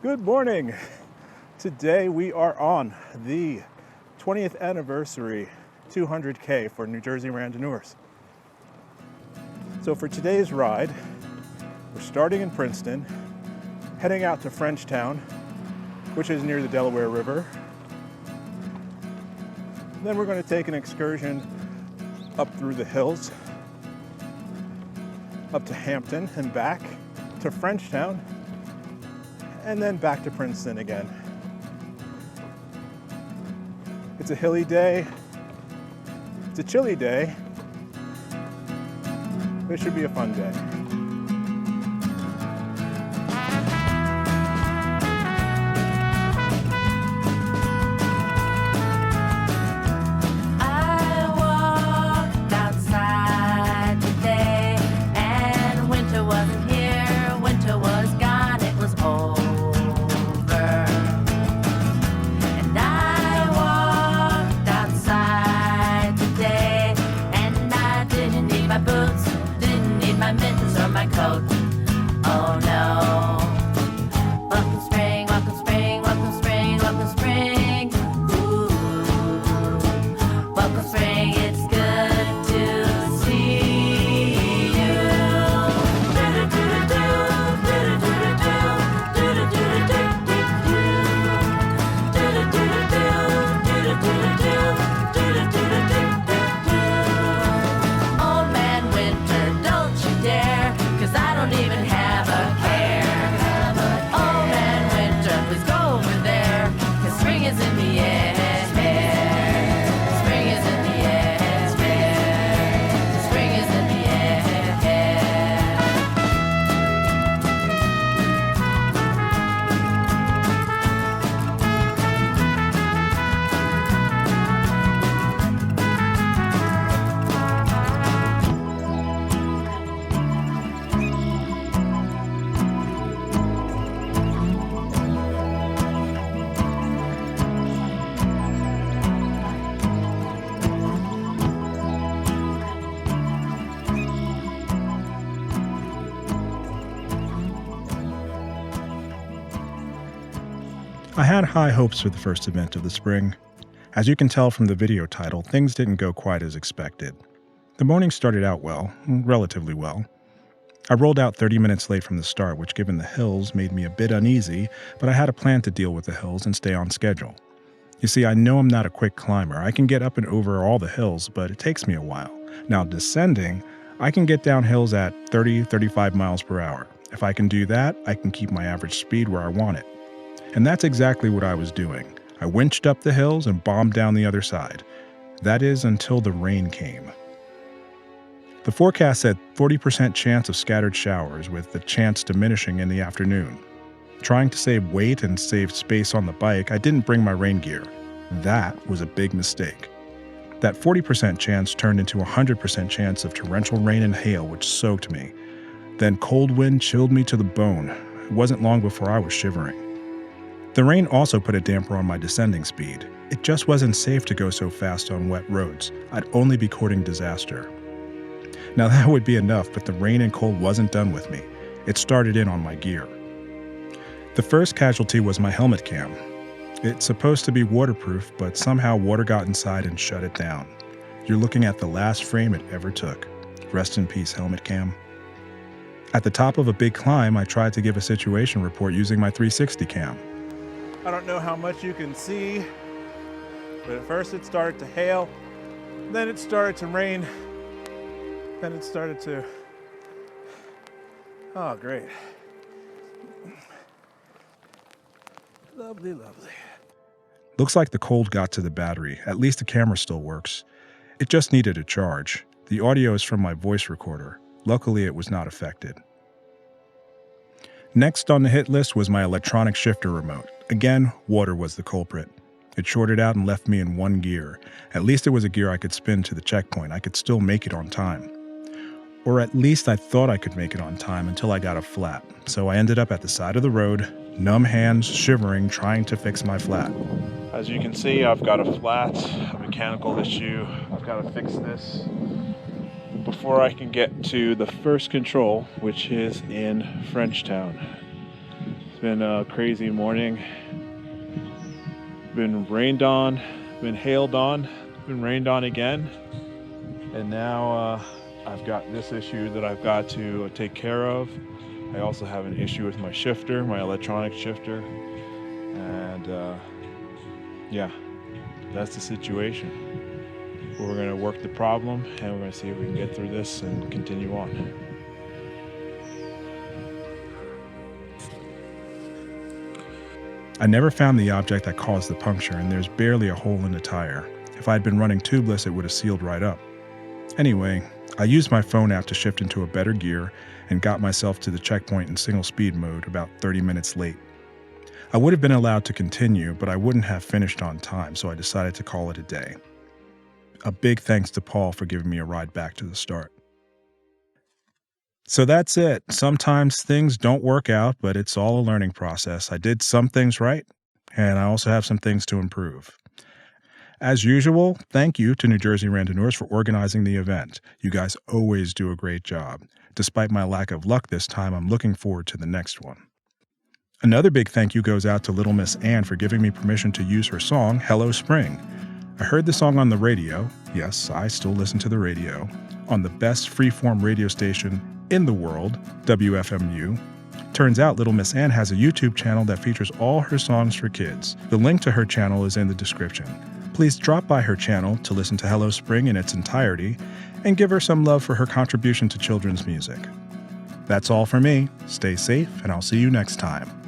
Good morning. Today we are on the 20th anniversary 200K for New Jersey Randonneurs. So for today's ride, we're starting in Princeton, heading out to Frenchtown, which is near the Delaware River. Then we're going to take an excursion up through the hills, up to Hampton and back to Frenchtown, and then back to Princeton again. It's a hilly day, it's a chilly day, but it should be a fun day. I had high hopes for the first event of the spring. As you can tell from the video title, things didn't go quite as expected. The morning started out well, relatively well. I rolled out 30 minutes late from the start, which given the hills made me a bit uneasy, but I had a plan to deal with the hills and stay on schedule. You see, I know I'm not a quick climber. I can get up and over all the hills, but it takes me a while. Now descending, I can get down hills at 30-35 miles per hour. If I can do that, I can keep my average speed where I want it. And that's exactly what I was doing. I winched up the hills and bombed down the other side. That is, until the rain came. The forecast said 40% chance of scattered showers, with the chance diminishing in the afternoon. Trying to save weight and save space on the bike, I didn't bring my rain gear. That was a big mistake. That 40% chance turned into a 100% chance of torrential rain and hail, which soaked me. Then cold wind chilled me to the bone. It wasn't long before I was shivering. The rain also put a damper on my descending speed. It just wasn't safe to go so fast on wet roads. I'd only be courting disaster. Now that would be enough, but the rain and cold wasn't done with me. It started in on my gear. The first casualty was my helmet cam. It's supposed to be waterproof, but somehow water got inside and shut it down. You're looking at the last frame it ever took. Rest in peace, helmet cam. At the top of a big climb, I tried to give a situation report using my 360 cam. I don't know how much you can see, but at first it started to hail, then it started to rain, then it started to... Oh, great. Lovely, lovely. Looks like the cold got to the battery. At least the camera still works. It just needed a charge. The audio is from my voice recorder. Luckily, it was not affected. Next on the hit list was my electronic shifter remote. Again, water was the culprit. It shorted out and left me in one gear. At least it was a gear I could spin to the checkpoint. I could still make it on time. Or at least I thought I could make it on time until I got a flat. So I ended up at the side of the road, numb hands, shivering, trying to fix my flat. As you can see, I've got a flat, a mechanical issue. I've got to fix this before I can get to the first control, which is in Frenchtown. So been a crazy morning. Been rained on, been hailed on, been rained on again. And now I've got this issue that I've got to take care of. I also have an issue with my shifter, my electronic shifter. And yeah, that's the situation. We're gonna work the problem and we're gonna see if we can get through this and continue on. I never found the object that caused the puncture, and there's barely a hole in the tire. If I'd been running tubeless, it would have sealed right up. Anyway, I used my phone app to shift into a better gear and got myself to the checkpoint in single speed mode about 30 minutes late. I would have been allowed to continue, but I wouldn't have finished on time, so I decided to call it a day. A big thanks to Paul for giving me a ride back to the start. So that's it. Sometimes things don't work out, but it's all a learning process. I did some things right, and I also have some things to improve. As usual, thank you to New Jersey Randonneurs for organizing the event. You guys always do a great job. Despite my lack of luck this time, I'm looking forward to the next one. Another big thank you goes out to Little Miss Ann for giving me permission to use her song, Hello Spring. I heard the song on the radio. Yes, I still listen to the radio. On the best freeform radio station in the world, WFMU. Turns out Little Miss Ann has a YouTube channel that features all her songs for kids. The link to her channel is in the description. Please drop by her channel to listen to Hello Spring in its entirety and give her some love for her contribution to children's music. That's all for me. Stay safe, and I'll see you next time.